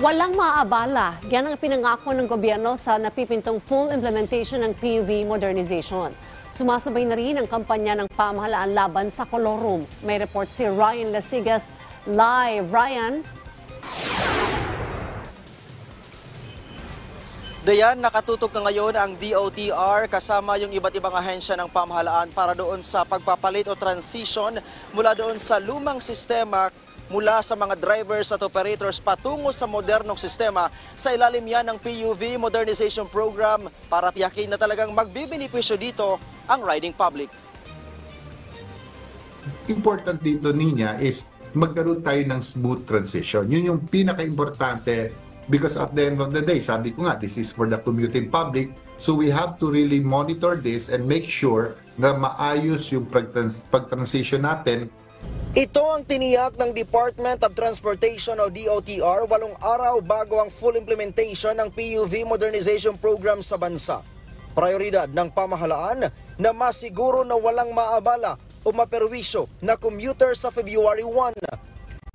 Walang maaabala. Yan ang pinangako ng gobyerno sa napipintong full implementation ng PUV modernization. Sumasabay na rin ang kampanya ng pamahalaan laban sa colorum. May report si Ryan Lasigas live. Ryan? Dayan, nakatutok na ngayon ang DOTR kasama yung iba't ibang ahensya ng pamahalaan para doon sa pagpapalit o transition mula doon sa lumang sistema mula sa mga drivers at operators patungo sa modernong sistema. Sa ilalim yan ng PUV Modernization Program para tiyakin na talagang magbibenepisyo dito ang riding public. Important dito niya is magkaroon tayo ng smooth transition. Yun yung pinaka-importante. Because at the end of the day, sabi ko nga, this is for the commuting public. So we have to really monitor this and make sure na maayos yung pag-transition natin. Ito ang tiniyak ng Department of Transportation o DOTR 8 araw bago ang full implementation ng PUV Modernization Program sa bansa. Prioridad ng pamahalaan na masiguro na walang maabala o maperwisyo na commuter sa February 1.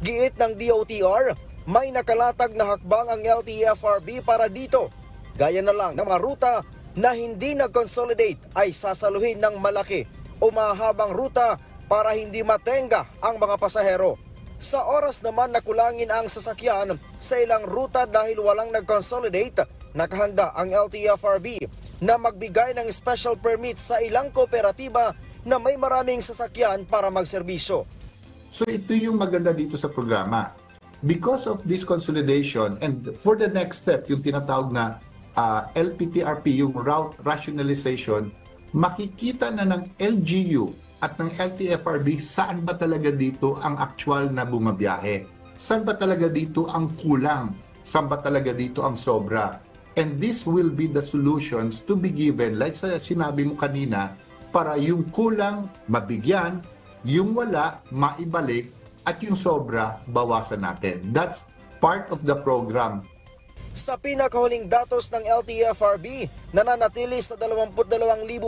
Giit ng DOTR, may nakalatag na hakbang ang LTFRB para dito. Gaya na lang ng mga ruta na hindi nag-consolidate ay sasaluhin ng malaki o mahabang ruta para hindi matenga ang mga pasahero. Sa oras naman na kulangin ang sasakyan sa ilang ruta dahil walang nag-consolidate, nakahanda ang LTFRB na magbigay ng special permit sa ilang kooperatiba na may maraming sasakyan para magserbisyo. So ito yung maganda dito sa programa. Because of this consolidation and for the next step, yung tinatawag na LPTRP, yung route rationalization, makikita na ng LGU at ng LTFRB saan ba talaga dito ang actual na bumabiyahe. Saan ba talaga dito ang kulang? Saan ba talaga dito ang sobra? And this will be the solutions to be given, like sa sinabi mo kanina, para yung kulang mabigyan, yung wala maibalik, at yung sobra, bawasan natin. That's part of the program. Sa pinakahuling datos ng LTFRB, nananatili sa 22,000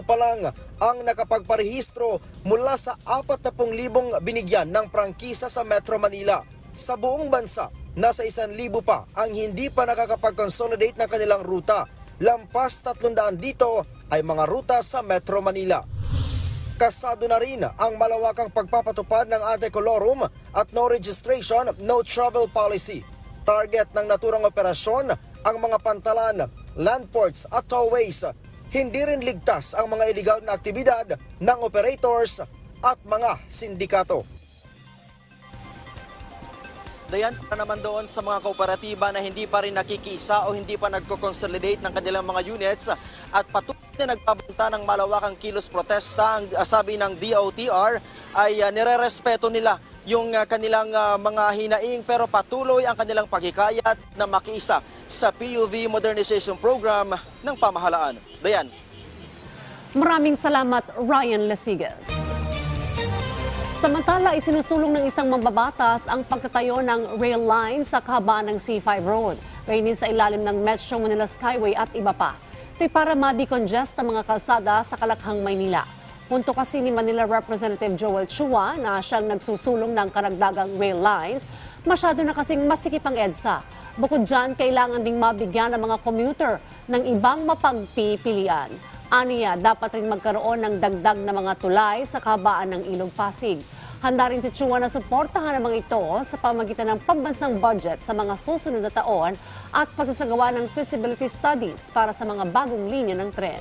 pa lang ang nakapagparehistro mula sa 40,000 binigyan ng prangkisa sa Metro Manila. Sa buong bansa, nasa 1,000 pa ang hindi pa nakakapag-consolidate ng kanilang ruta. Lampas 300 dito ay mga ruta sa Metro Manila. Kasado na rin ang malawakang pagpapatupad ng anti-colorum at no registration, no travel policy. Target ng naturang operasyon ang mga pantalan, landports at tollways. Hindi rin ligtas ang mga illegal na aktibidad ng operators at mga sindikato. Dayan pa naman doon sa mga kooperatiba na hindi pa rin nakikisa o hindi pa nagko-consolidate ng kanilang mga units at patuloy na nagpabanta ng malawakang kilos protesta. Ang sabi ng DOTR ay nirerespeto nila yung kanilang mga hinaing pero patuloy ang kanilang paghikayat na makiisa sa PUV Modernization Program ng pamahalaan. Dayan. Maraming salamat, Ryan Lasigas. Samantala, isinusulong ng isang mambabatas ang pagtatayo ng rail line sa kahabaan ng C5 Road, kainin sa ilalim ng Metro Manila Skyway at iba pa. Ito'y para ma-decongest ang mga kalsada sa Kalakhang, Maynila. Punto kasi ni Manila Representative Joel Chua na siyang nagsusulong ng karagdagang rail lines, masyado na kasing masikip ang EDSA. Bukod dyan, kailangan ding mabigyan ng mga commuter ng ibang mapagpipilian. Aniya, dapat rin magkaroon ng dagdag na mga tulay sa kahabaan ng Ilog Pasig. Handa rin si Chua na suportahan ang mga ito sa pamagitan ng pambansang budget sa mga susunod na taon at pagsasagawa ng feasibility studies para sa mga bagong linya ng tren.